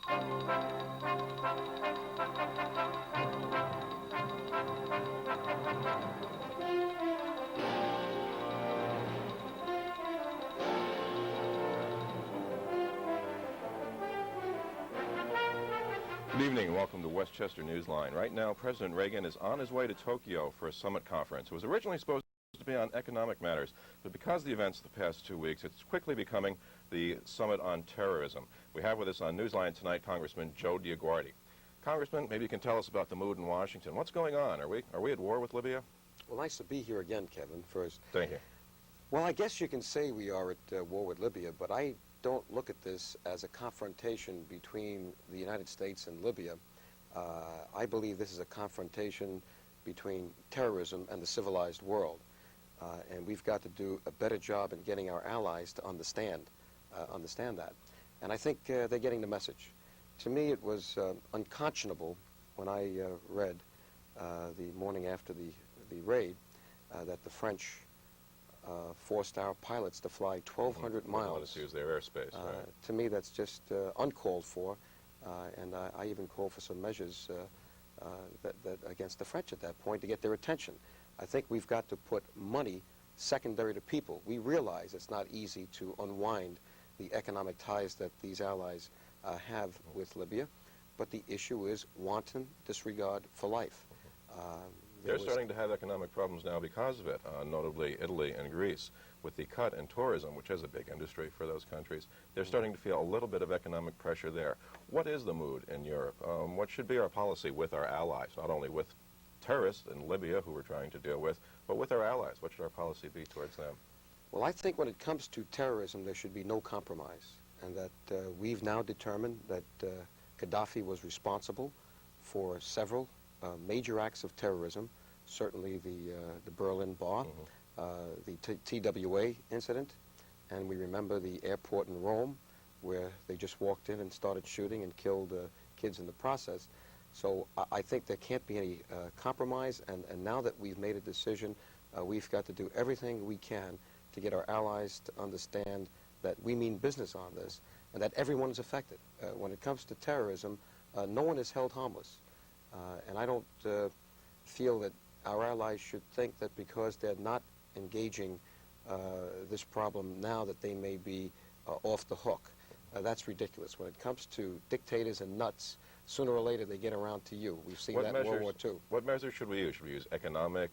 Good evening and welcome to Westchester Newsline. Right now, President Reagan is on his way to Tokyo for a summit conference. It was originally supposed to be on economic matters, but because of the events of the past 2 weeks, it's quickly becoming the summit on terrorism. We have with us on Newsline tonight Congressman Joe DioGuardi. Congressman, maybe you can tell us about the mood in Washington. What's going on? Are we at war with Libya? Well, nice to be here again, Kevin, first. Thank you. Well, I guess you can say we are at war with Libya, but I don't look at this as a confrontation between the United States and Libya. I believe this is a confrontation between terrorism and the civilized world. And we've got to do a better job in getting our allies to understand that. And I think they're getting the message. To me, it was unconscionable when I read the morning after the raid that the French forced our pilots to fly 1,200 miles. Let us use their airspace. Right. To me, that's just uncalled for, and I even call for some measures that against the French at that point to get their attention. I think we've got to put money secondary to people. We realize it's not easy to unwind the economic ties that these allies have with Libya, but the issue is wanton disregard for life. They're starting to have economic problems now because of it, notably Italy and Greece. With the cut in tourism, which is a big industry for those countries, they're starting to feel a little bit of economic pressure there. What is the mood in Europe? What should be our policy with our allies, not only with terrorists in Libya, who we're trying to deal with, but with our allies? What should our policy be towards them? Well, I think when it comes to terrorism, there should be no compromise, and that we've now determined that Gaddafi was responsible for several major acts of terrorism, certainly the Berlin bomb, the TWA incident, and we remember the airport in Rome where they just walked in and started shooting and killed kids in the process. So I think there can't be any compromise, and now that we've made a decision, we've got to do everything we can to get our allies to understand that we mean business on this and that everyone is affected. When it comes to terrorism, no one is held harmless. And I don't feel that our allies should think that because they're not engaging this problem now that they may be off the hook. That's ridiculous. When it comes to dictators and nuts, sooner or later they get around to you. We've seen that in World War II. What measures should we use? Should we use economic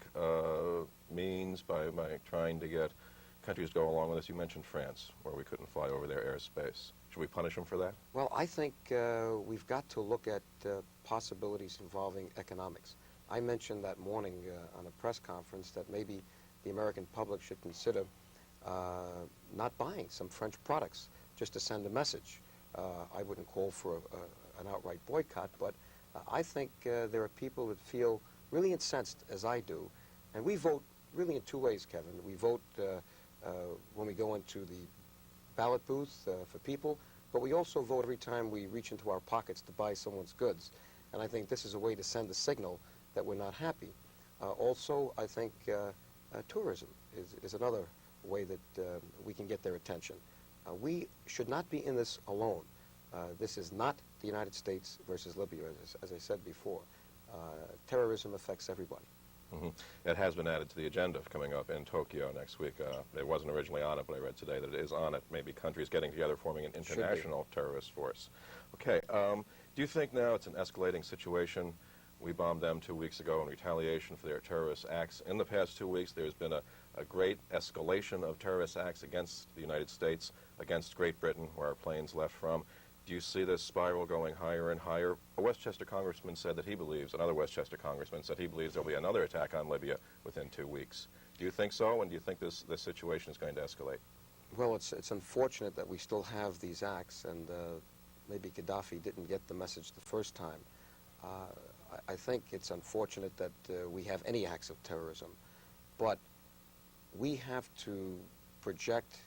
means by trying to get countries to go along with this? You mentioned France, where we couldn't fly over their airspace. Should we punish them for that? Well, I think we've got to look at possibilities involving economics. I mentioned that morning on a press conference that maybe the American public should consider not buying some French products just to send a message. I wouldn't call for an outright boycott, but I think there are people that feel really incensed, as I do, and we vote really in two ways, Kevin. We vote when we go into the ballot booth for people, but we also vote every time we reach into our pockets to buy someone's goods. And I think this is a way to send a signal that we're not happy. Also, I think tourism is another way that we can get their attention. We should not be in this alone. This is not the United States versus Libya, as I said before. Terrorism affects everybody. It has been added to the agenda coming up in Tokyo next week. It wasn't originally on it, but I read today that it is on it. Maybe countries getting together, forming an international terrorist force. Okay, do you think now it's an escalating situation? We bombed them 2 weeks ago in retaliation for their terrorist acts. In the past 2 weeks, there's been a great escalation of terrorist acts against the United States, against Great Britain, where our planes left from. Do you see this spiral going higher and higher? A Westchester congressman said that he believes, another Westchester congressman said he believes there'll be another attack on Libya within 2 weeks. Do you think so, and do you think this situation is going to escalate? Well, it's unfortunate that we still have these acts, and maybe Gaddafi didn't get the message the first time. I think it's unfortunate that we have any acts of terrorism, but we have to project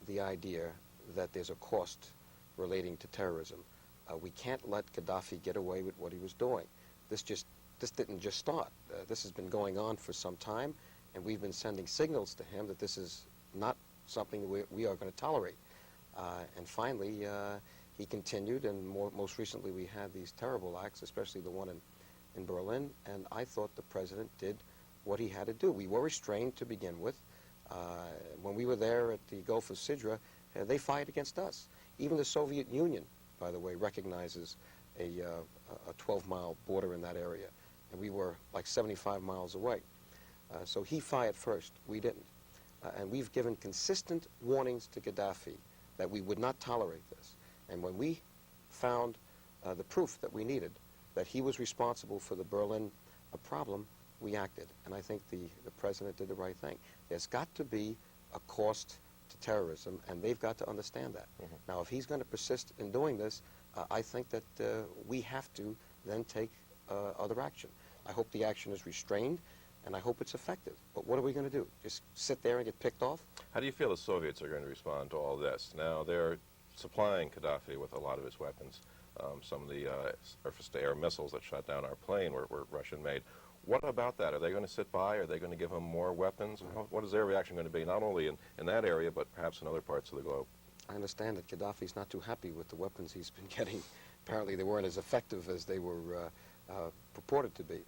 the idea that there's a cost relating to terrorism. We can't let Gaddafi get away with what he was doing. This didn't just start. This has been going on for some time, and we've been sending signals to him that this is not something we are going to tolerate. And finally, he continued, and most recently we had these terrible acts, especially the one in Berlin, and I thought the president did what he had to do. We were restrained to begin with. When we were there at the Gulf of Sidra, they fired against us. Even the Soviet Union, by the way, recognizes a 12-mile border in that area, and we were like 75 miles away. So he fired first, we didn't. And we've given consistent warnings to Gaddafi that we would not tolerate this. And when we found the proof that we needed, that he was responsible for the Berlin problem, we acted. And I think the president did the right thing. There's got to be a cost to terrorism, and they've got to understand that. Mm-hmm. Now, if he's going to persist in doing this, I think that we have to then take other action. I hope the action is restrained, and I hope it's effective. But what are we going to do? Just sit there and get picked off? How do you feel the Soviets are going to respond to all this? Now, they're supplying Gaddafi with a lot of his weapons. Some of the surface-to-air missiles that shot down our plane were Russian-made. What about that? Are they going to sit by? Are they going to give him more weapons? What is their reaction going to be, not only in that area, but perhaps in other parts of the globe? I understand that Gaddafi's not too happy with the weapons he's been getting. Apparently they weren't as effective as they were purported to be.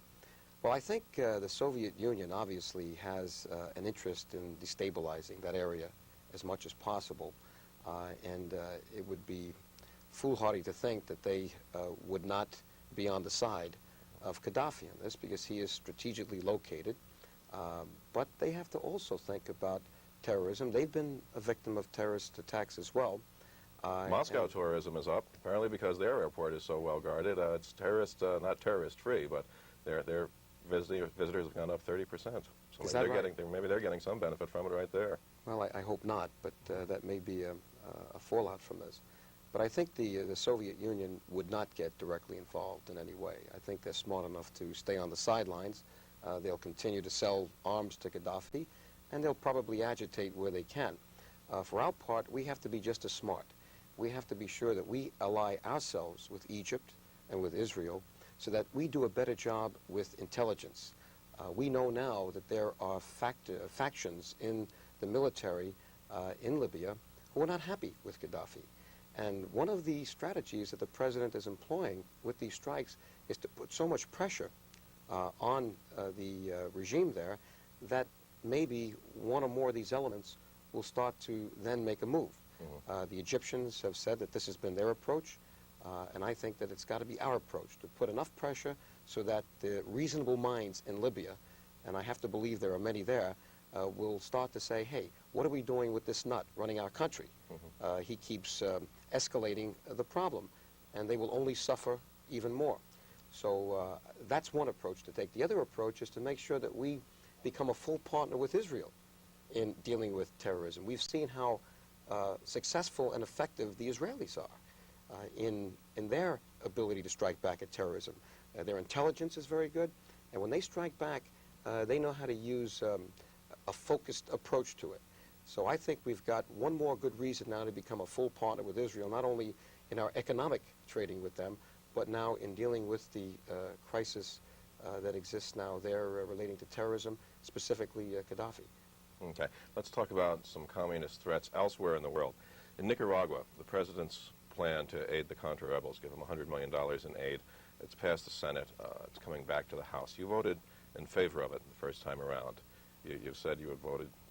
Well, I think the Soviet Union obviously has an interest in destabilizing that area as much as possible, and it would be foolhardy to think that they would not be on the side of Gaddafi in this, because he is strategically located. But they have to also think about terrorism. They've been a victim of terrorist attacks as well. Moscow tourism is up, apparently because their airport is so well guarded. It's terrorist, not terrorist-free, but their visitors have gone up 30%. So maybe they're getting some benefit from it right there. Well, I hope not, but that may be a fallout from this. But I think the Soviet Union would not get directly involved in any way. I think they're smart enough to stay on the sidelines. They'll continue to sell arms to Gaddafi, and they'll probably agitate where they can. For our part, we have to be just as smart. We have to be sure that we ally ourselves with Egypt and with Israel so that we do a better job with intelligence. We know now that there are factions in the military in Libya who are not happy with Gaddafi. And one of the strategies that the president is employing with these strikes is to put so much pressure on the regime there that maybe one or more of these elements will start to then make a move. Mm-hmm. The Egyptians have said that this has been their approach, and I think that it's got to be our approach, to put enough pressure so that the reasonable minds in Libya, and I have to believe there are many there, will start to say, hey, what are we doing with this nut running our country? Mm-hmm. He keeps escalating the problem, and they will only suffer even more. So that's one approach to take. The other approach is to make sure that we become a full partner with Israel in dealing with terrorism. We've seen how successful and effective the Israelis are in their ability to strike back at terrorism. Their intelligence is very good, and when they strike back, they know how to use a focused approach to it. So I think we've got one more good reason now to become a full partner with Israel, not only in our economic trading with them, but now in dealing with the crisis that exists now there relating to terrorism, specifically Gaddafi. Okay, let's talk about some communist threats elsewhere in the world. In Nicaragua, the president's plan to aid the Contra rebels, give them $100 million in aid, it's passed the Senate. It's coming back to the House. You voted in favor of it the first time around. You've said you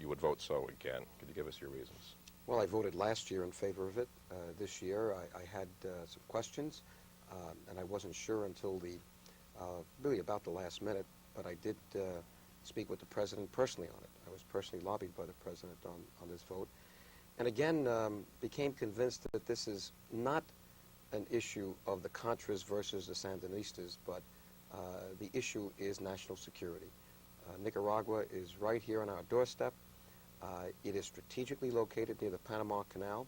would vote so again. Could you give us your reasons? Well, I voted last year in favor of it. This year I had some questions, and I wasn't sure until really about the last minute, but I did speak with the president personally on it. I was personally lobbied by the president on this vote. And again, became convinced that this is not an issue of the Contras versus the Sandinistas, but the issue is national security. Nicaragua is right here on our doorstep. It is strategically located near the Panama Canal.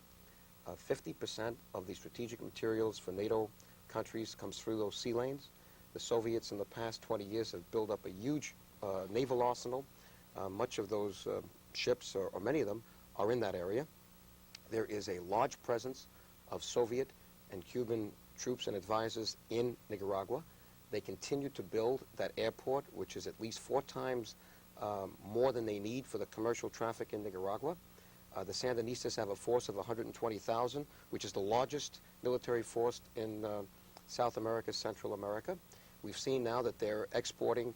50% of the strategic materials for NATO countries comes through those sea lanes. The Soviets in the past 20 years have built up a huge naval arsenal. Much of those ships, or many of them, are in that area. There is a large presence of Soviet and Cuban troops and advisors in Nicaragua. They continue to build that airport, which is at least 4 times more than they need for the commercial traffic in Nicaragua. The Sandinistas have a force of 120,000, which is the largest military force in South America, Central America. We've seen now that they're exporting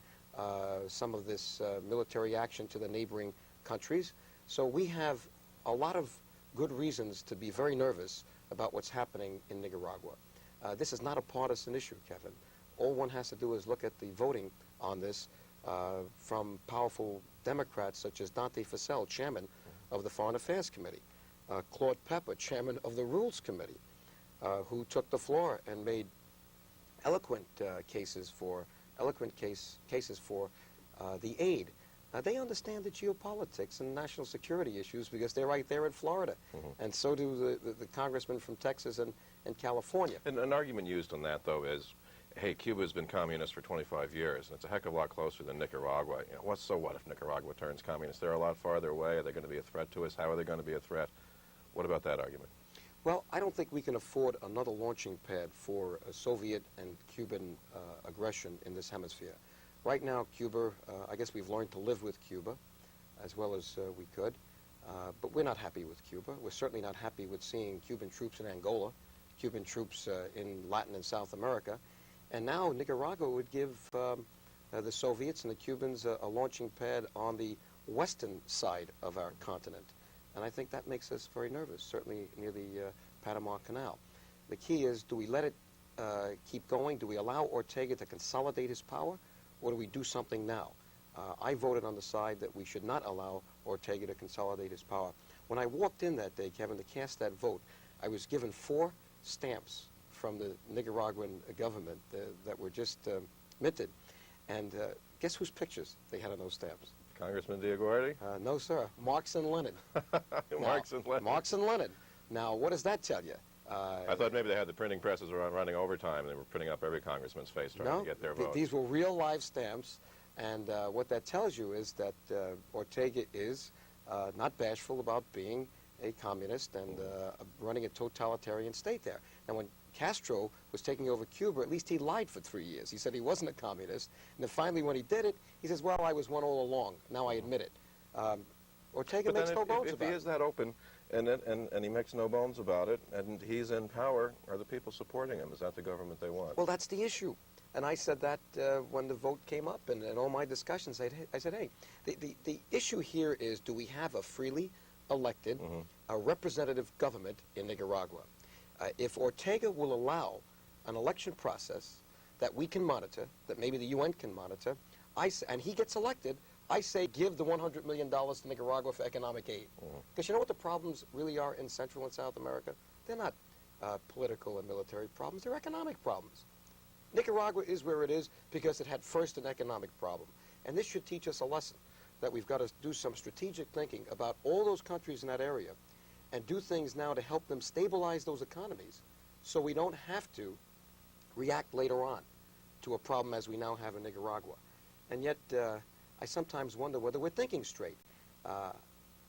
some of this military action to the neighboring countries. So we have a lot of good reasons to be very nervous about what's happening in Nicaragua. This is not a partisan issue, Kevin. All one has to do is look at the voting on this from powerful Democrats such as Dante Fascell, chairman of the Foreign Affairs Committee, Claude Pepper, chairman of the Rules Committee, who took the floor and made eloquent cases for the aid. They understand the geopolitics and national security issues because they're right there in Florida, and so do the congressmen from Texas and California. And an argument used on that, though, is, hey, Cuba's been communist for 25 years, and it's a heck of a lot closer than Nicaragua. You know, so what if Nicaragua turns communist? They're a lot farther away. Are they going to be a threat to us? How are they going to be a threat? What about that argument? Well, I don't think we can afford another launching pad for Soviet and Cuban aggression in this hemisphere. Right now, Cuba, I guess we've learned to live with Cuba as well as we could, but we're not happy with Cuba. We're certainly not happy with seeing Cuban troops in Angola, Cuban troops in Latin and South America, and now Nicaragua would give the Soviets and the Cubans a launching pad on the western side of our continent. And I think that makes us very nervous, certainly near the Panama Canal. The key is, do we let it keep going? Do we allow Ortega to consolidate his power, or do we do something now? I voted on the side that we should not allow Ortega to consolidate his power. When I walked in that day, Kevin, to cast that vote, I was given 4 stamps from the Nicaraguan government that were just minted. And guess whose pictures they had on those stamps? Congressman DioGuardi? No, sir. Marx and Lenin. Marx and Lenin. Marx and Lenin. Now, what does that tell you? I thought maybe they had the printing presses were running overtime. They were printing up every congressman's face trying to get their vote. These were real live stamps. And what that tells you is that Ortega is not bashful about being a communist and running a totalitarian state there. And when Castro was taking over Cuba, at least he lied for 3 years. He said he wasn't a communist. And then finally, when he did it, he says, well, I was one all along. Now I admit it. Ortega makes no bones about it. If he is that open and he makes no bones about it, and he's in power, are the people supporting him? Is that the government they want? Well, that's the issue. And I said that when the vote came up, and in all my discussions, I said, hey, the issue here is, do we have a freely elected, a representative government in Nicaragua? If Ortega will allow an election process that we can monitor, that maybe the UN can monitor, and he gets elected, I say give the $100 million to Nicaragua for economic aid. Because you know what the problems really are in Central and South America? They're not political and military problems, they're economic problems. Nicaragua is where it is because it had first an economic problem. And this should teach us a lesson, that we've got to do some strategic thinking about all those countries in that area and do things now to help them stabilize those economies so we don't have to react later on to a problem as we now have in Nicaragua. And yet, I sometimes wonder whether we're thinking straight.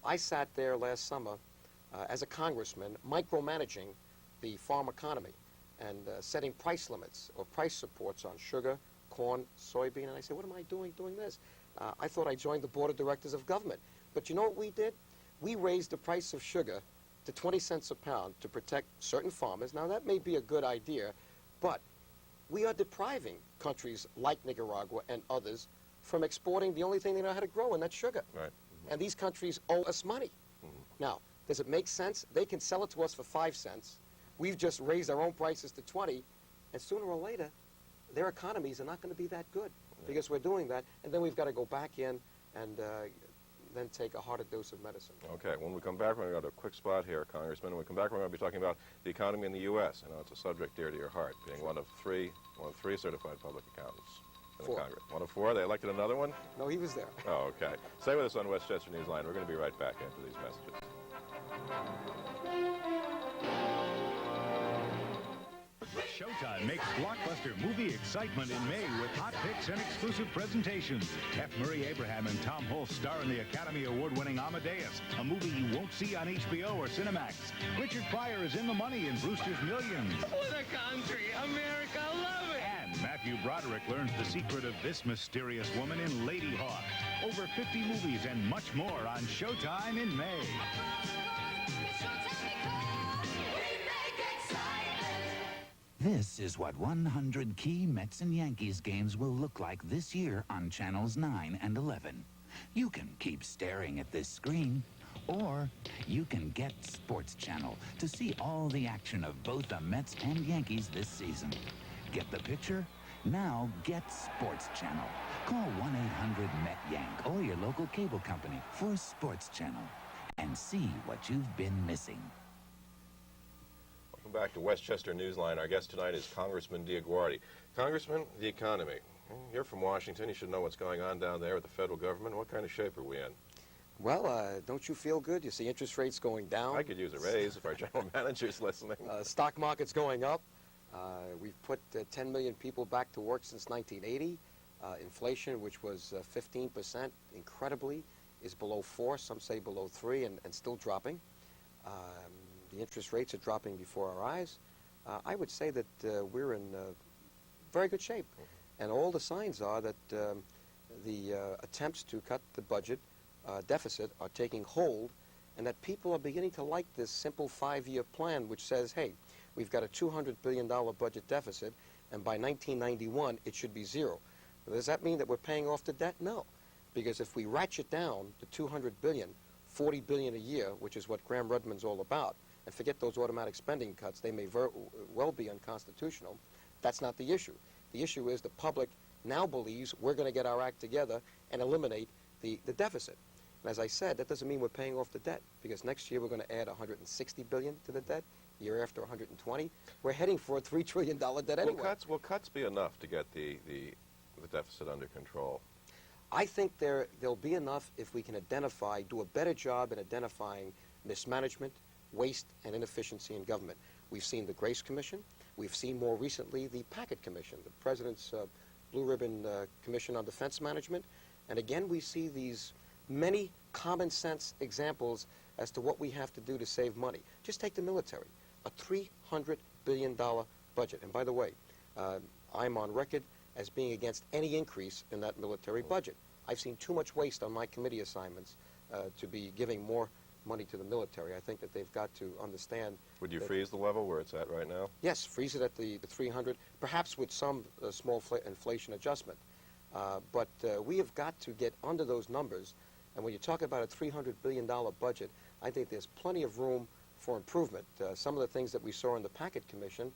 I sat there last summer as a congressman micromanaging the farm economy and setting price limits or price supports on sugar, corn, soybean, and I said, what am I doing this? I thought I joined the board of directors of government. But you know what we did? We raised the price of sugar to 20 cents a pound to protect certain farmers. Now, that may be a good idea, but we are depriving countries like Nicaragua and others from exporting the only thing they know how to grow, and that's sugar. Right. And these countries owe us money. Now, does it make sense? They can sell it to us for 5 cents. We've just raised our own prices to 20, and sooner or later, their economies are not going to be that good because we're doing that, and then we've got to go back in and then take a harder dose of medicine. Okay, when we come back, we're going to go to a quick spot here, Congressman. When we come back, we're going to be talking about the economy in the U.S. I know it's a subject dear to your heart, being one of three certified public accountants in the Congress. One of 4? They elected another one? No, he was there. Oh, okay. Stay with us on Westchester Newsline. We're going to be right back after these messages. Showtime makes blockbuster movie excitement in May with hot picks and exclusive presentations. F. Murray Abraham and Tom Hulce star in the Academy Award-winning Amadeus, a movie you won't see on HBO or Cinemax. Richard Pryor is in the money in Brewster's Millions. What a country! America, love it! And Matthew Broderick learns the secret of this mysterious woman in Lady Hawk. Over 50 movies and much more on Showtime in May. This is what 100 key Mets and Yankees games will look like this year on channels 9 and 11. You can keep staring at this screen, or you can get Sports Channel to see all the action of both the Mets and Yankees this season. Get the picture? Now get Sports Channel. Call 1-800-MET-YANK or your local cable company for Sports Channel and see what you've been missing. Welcome back to Westchester Newsline. Our guest tonight is Congressman DioGuardi. Congressman, the economy. You're from Washington. You should know what's going on down there with the federal government. What kind of shape are we in? Well, don't you feel good? You see interest rates going down. I could use a raise if our general manager's listening. Stock market's going up. We've put 10 million people back to work since 1980. Inflation, which was 15%, incredibly, is below 4, some say below 3, and still dropping. The interest rates are dropping before our eyes. I would say that we're in very good shape. And all the signs are that the attempts to cut the budget deficit are taking hold, and that people are beginning to like this simple 5-year plan which says, hey, we've got a $200 billion budget deficit, and by 1991 it should be 0. Does that mean that we're paying off the debt? No. Because if we ratchet down the $200 billion, $40 billion a year, which is what Graham-Rudman's all about, and forget those automatic spending cuts, they may well be unconstitutional, that's not the issue. The issue is the public now believes we're going to get our act together and eliminate the deficit. And as I said, that doesn't mean we're paying off the debt, because next year we're going to add $160 billion to the debt, year after 120. We're heading for a $3 trillion debt anyway. Will cuts be enough to get the deficit under control? I think there'll be enough if we can do a better job in identifying mismanagement, waste, and inefficiency in government. We've seen the Grace Commission. We've seen more recently the Packet Commission, the President's Blue Ribbon Commission on Defense Management. And again, we see these many common sense examples as to what we have to do to save money. Just take the military, a $300 billion budget. And by the way, I'm on record as being against any increase in that military budget. I've seen too much waste on my committee assignments to be giving more money to the military. I think that they've got to understand. Would you freeze the level where it's at right now? Yes, freeze it at the 300, perhaps with some small inflation adjustment. But we have got to get under those numbers. And when you talk about a $300 billion budget, I think there's plenty of room for improvement. Some of the things that we saw in the Packet Commission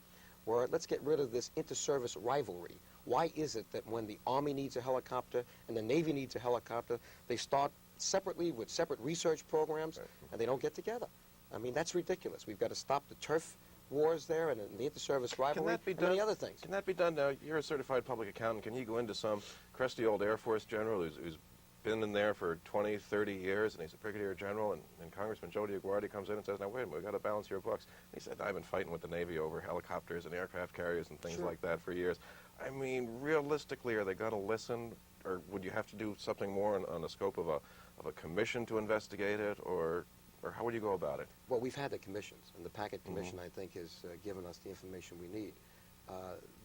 were, let's get rid of this inter-service rivalry. Why is it that when the Army needs a helicopter and the Navy needs a helicopter, they start separately with separate research programs, and they don't get together? I mean, that's ridiculous. We've got to stop the turf wars there and the inter-service rivalry and many other things. Can that be done now? You're a certified public accountant. Can you go into some crusty old Air Force general who's been in there for 20, 30 years, and he's a brigadier general, and Congressman Joe DioGuardi comes in and says, now, wait a minute, we've got to balance your books. And he said, I've been fighting with the Navy over helicopters and aircraft carriers and things like that for years. I mean, realistically, are they going to listen, or would you have to do something more on the scope of a commission to investigate it, or how would you go about it? Well, we've had the commissions, and the Packet Commission, I think, has given us the information we need.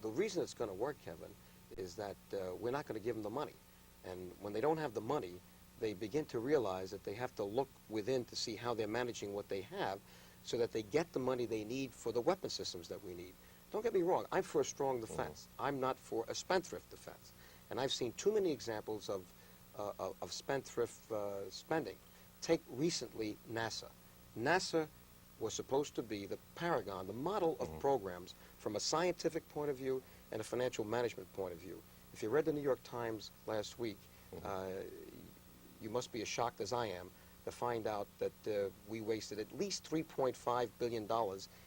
The reason it's going to work, Kevin, is that we're not going to give them the money. And when they don't have the money, they begin to realize that they have to look within to see how they're managing what they have so that they get the money they need for the weapon systems that we need. Don't get me wrong, I'm for a strong defense. I'm not for a spendthrift defense. And I've seen too many examples of spendthrift spending. Take recently NASA. NASA was supposed to be the paragon, the model of programs from a scientific point of view and a financial management point of view. If you read the New York Times last week, you must be as shocked as I am to find out that we wasted at least $3.5 billion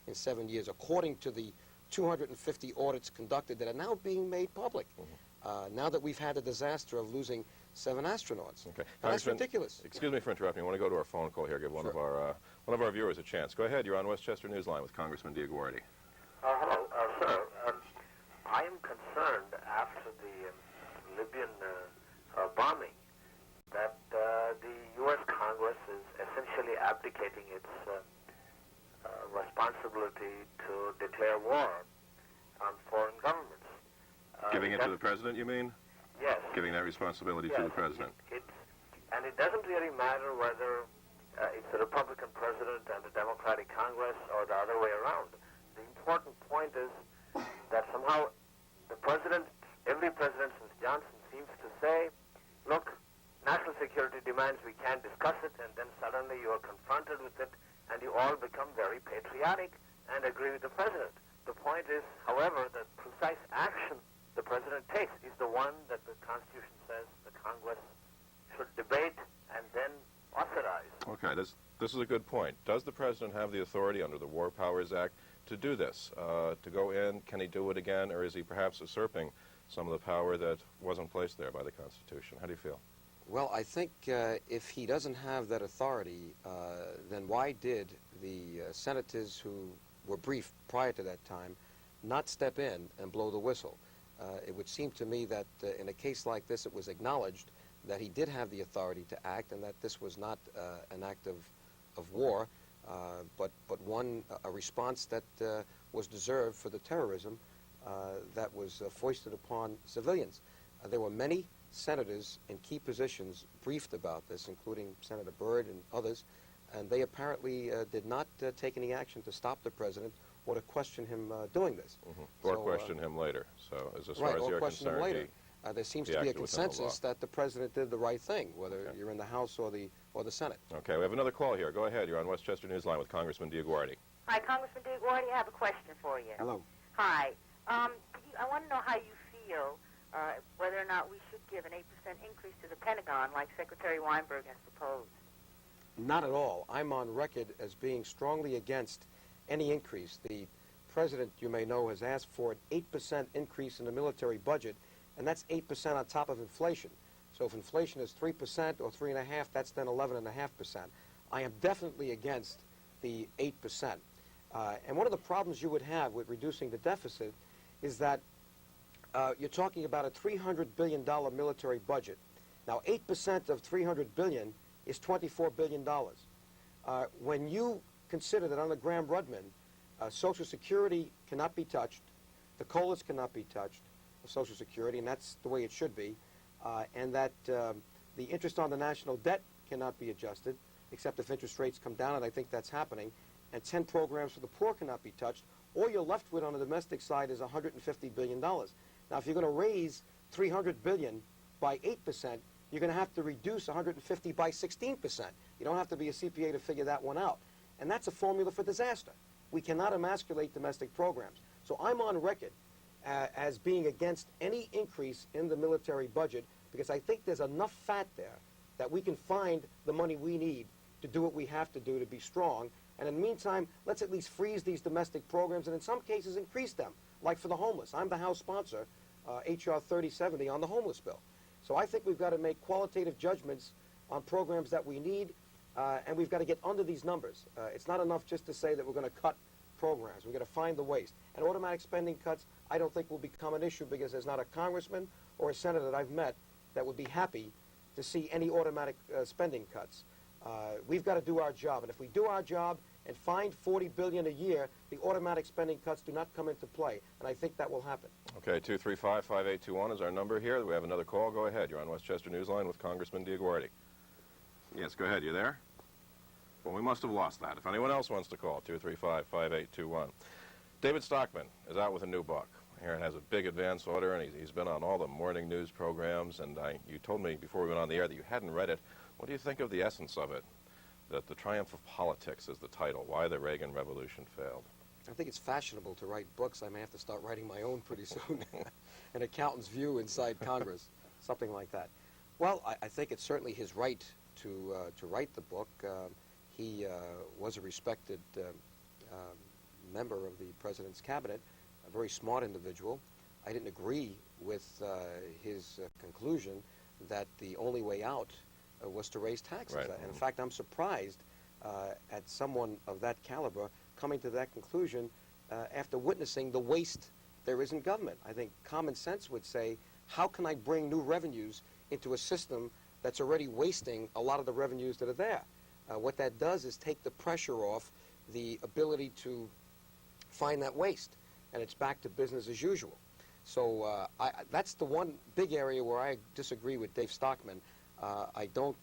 in 7 years, according to the 250 audits conducted that are now being made public. Now that we've had the disaster of losing 7 astronauts. Okay. That's ridiculous. Excuse me for interrupting. I want to go to our phone call here, give one of our viewers a chance. Go ahead. You're on Westchester Newsline with Congressman DioGuardi. Hello, sir. I am concerned after the Libyan bombing that the U.S. Congress is essentially abdicating its responsibility to declare war on foreign governments. Giving it to the president, you mean? Yes. Giving that responsibility to the president. And it doesn't really matter whether it's the Republican president and the Democratic Congress or the other way around. The important point is that somehow the president, every president since Johnson seems to say, look, national security demands we can't discuss it, and then suddenly you are confronted with it, and you all become very patriotic and agree with the president. The point is, however, the precise action the president takes is the one that the Constitution says the Congress should debate and then authorize. Okay, this is a good point. Does the president have the authority under the War Powers Act to do this, to go in? Can he do it again, or is he perhaps usurping some of the power that wasn't placed there by the Constitution? How do you feel? Well, I think if he doesn't have that authority, then why did the senators who were briefed prior to that time not step in and blow the whistle? It would seem to me that in a case like this, it was acknowledged that he did have the authority to act, and that this was not an act of war, but a response that was deserved for the terrorism that was foisted upon civilians. There were many senators in key positions briefed about this, including Senator Byrd and others, and they apparently did not take any action to stop the president or to question him doing this. Or question him later. So as far right, as or you're question him concerned, later. There seems he to be a acted within the law. consensus that the president did the right thing, whether you're in the House or the Senate. Okay, we have another call here. Go ahead. You're on Westchester Newsline with Congressman DioGuardi. Hi, Congressman DioGuardi. I have a question for you. Hello. Hi. I want to know how you feel whether or not we should give an 8% increase to the Pentagon like Secretary Weinberg has proposed. Not at all. I'm on record as being strongly against any increase. The president, you may know, has asked for an 8% increase in the military budget, and that's 8% on top of inflation. So if inflation is 3% or 3.5%, that's then 11.5%. I am definitely against the 8%. And one of the problems you would have with reducing the deficit is that you're talking about a $300 billion military budget. Now, 8% of $300 billion is $24 billion. When you consider that under Graham-Rudman, Social Security cannot be touched, the COLAs cannot be touched, Social Security, and that's the way it should be, and that the interest on the national debt cannot be adjusted, except if interest rates come down, and I think that's happening, and 10 programs for the poor cannot be touched. All you're left with on the domestic side is $150 billion. Now, if you're going to raise $300 billion by 8%, you're going to have to reduce 150 by 16%. You don't have to be a CPA to figure that one out. And that's a formula for disaster. We cannot emasculate domestic programs. So I'm on record as being against any increase in the military budget, because I think there's enough fat there that we can find the money we need to do what we have to do to be strong. And in the meantime, let's at least freeze these domestic programs and in some cases increase them, like for the homeless. I'm the House sponsor, H.R. 3070, on the homeless bill. So I think we've got to make qualitative judgments on programs that we need, and we've got to get under these numbers. It's not enough just to say that we're going to cut programs. We've got to find the waste. And automatic spending cuts, I don't think will become an issue, because there's not a congressman or a senator that I've met that would be happy to see any automatic spending cuts. We've got to do our job, and if we do our job and find $40 billion a year, the automatic spending cuts do not come into play, and I think that will happen. Okay, 235-5821 is our number here. We have another call. Go ahead. You're on Westchester Newsline with Congressman DioGuardi. Yes, go ahead. You there? Well, we must have lost that. If anyone else wants to call, 235-5821. David Stockman is out with a new book. Here it has a big advance order, and he's been on all the morning news programs, and you told me before we went on the air that you hadn't read it. What do you think of the essence of it? That The Triumph of Politics is the title, Why the Reagan Revolution Failed. I think it's fashionable to write books. I may have to start writing my own pretty soon. An accountant's view inside Congress, something like that. Well, I think it's certainly his right to write the book. He was a respected member of the president's cabinet, a very smart individual. I didn't agree with his conclusion that the only way out was to raise taxes. Right. And in fact, I'm surprised at someone of that caliber coming to that conclusion after witnessing the waste there is in government. I think common sense would say, how can I bring new revenues into a system that's already wasting a lot of the revenues that are there? What that does is take the pressure off the ability to find that waste, and it's back to business as usual. So that's the one big area where I disagree with Dave Stockman. I don't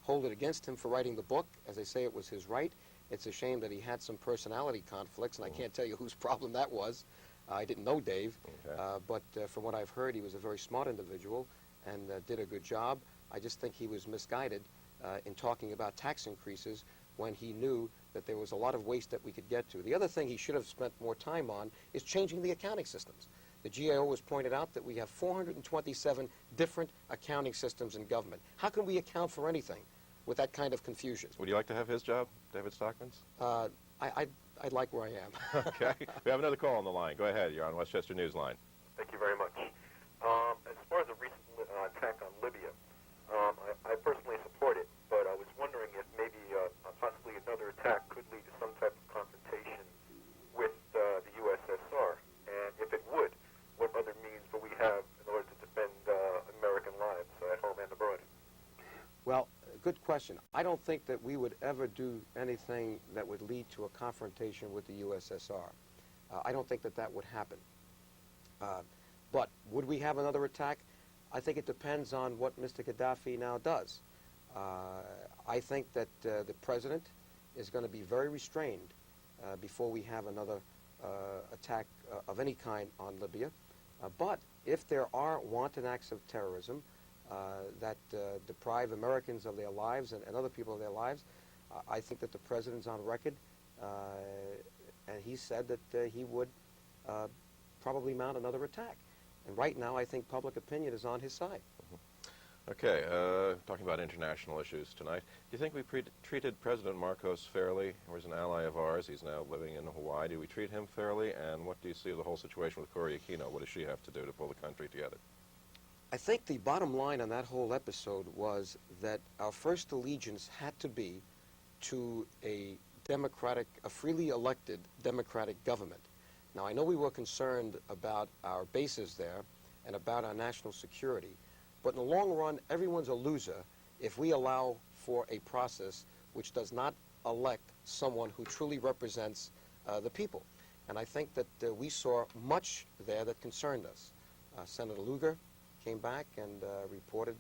hold it against him for writing the book. As I say, it was his right. It's a shame that he had some personality conflicts, and I can't tell you whose problem that was. I didn't know Dave, Okay. but from what I've heard, he was a very smart individual and did a good job. I just think he was misguided in talking about tax increases when he knew that there was a lot of waste that we could get to. The other thing he should have spent more time on is changing the accounting systems. The GAO has pointed out that we have 427 different accounting systems in government. How can we account for anything with that kind of confusion? Would you like to have his job, David Stockman's? I'd like where I am. Okay. We have another call on the line. Go ahead. You're on Westchester Newsline. Thank you very much. As far as the recent attack on Libya, I personally support it, but I was wondering if maybe possibly another attack could lead to some type of confrontation with the USSR, and if it would, what other means will we have in order to defend American lives at home and abroad? Well, good question. I don't think that we would ever do anything that would lead to a confrontation with the USSR. I don't think that that would happen. But would we have another attack? I think it depends on what Mr. Gaddafi now does. I think that the president is going to be very restrained before we have another attack of any kind on Libya. But if there are wanton acts of terrorism that deprive Americans of their lives and other people of their lives, I think that the president's on record, and he said that he would probably mount another attack. And right now, I think public opinion is on his side. Okay, talking about international issues tonight. Do you think we treated President Marcos fairly? He was an ally of ours. He's now living in Hawaii. Do we treat him fairly? And what do you see of the whole situation with Cory Aquino? What does she have to do to pull the country together? I think the bottom line on that whole episode was that our first allegiance had to be to a freely elected democratic government. Now, I know we were concerned about our bases there and about our national security, but in the long run, everyone's a loser if we allow for a process which does not elect someone who truly represents the people. And I think that we saw much there that concerned us. Senator Lugar came back and reported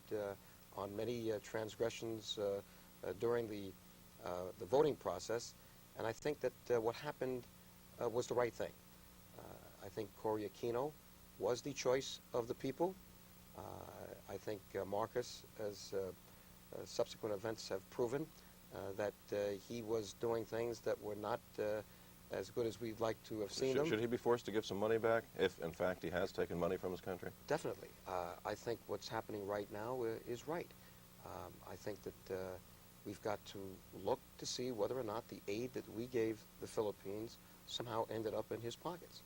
on many transgressions during the voting process, and I think that what happened was the right thing. I think Cory Aquino was the choice of the people. I think Marcos, as subsequent events have proven, that he was doing things that were not as good as we'd like to have seen them. Should he be forced to give some money back if, in fact, he has taken money from his country? Definitely. I think what's happening right now is right. I think that we've got to look to see whether or not the aid that we gave the Philippines somehow ended up in his pockets,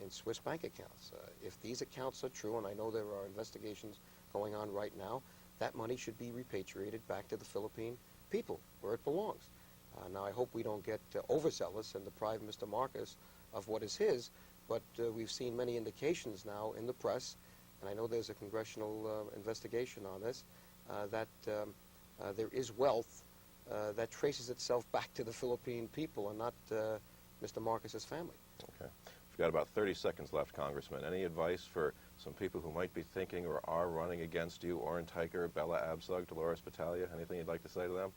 in Swiss bank accounts. If these accounts are true, and I know there are investigations going on right now, that money should be repatriated back to the Philippine people, where it belongs. Now, I hope we don't get overzealous and deprive Mr. Marcos of what is his, but we've seen many indications now in the press, and I know there's a congressional investigation on this, that there is wealth that traces itself back to the Philippine people and not Mr. Marcos's family. Okay. We've got about 30 seconds left, Congressman. Any advice for some people who might be thinking or are running against you? Oren Tiker, Bella Abzug, Dolores Battaglia, anything you'd like to say to them?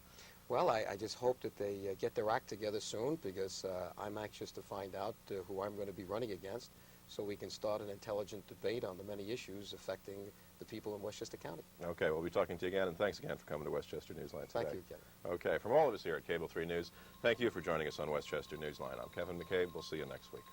Well, I just hope that they get their act together soon, because I'm anxious to find out who I'm going to be running against, so we can start an intelligent debate on the many issues affecting the people in Westchester County. Okay, we'll be talking to you again, and thanks again for coming to Westchester Newsline today. Thank you, Kevin. Okay, from all of us here at Cable 3 News, thank you for joining us on Westchester Newsline. I'm Kevin McCabe. We'll see you next week.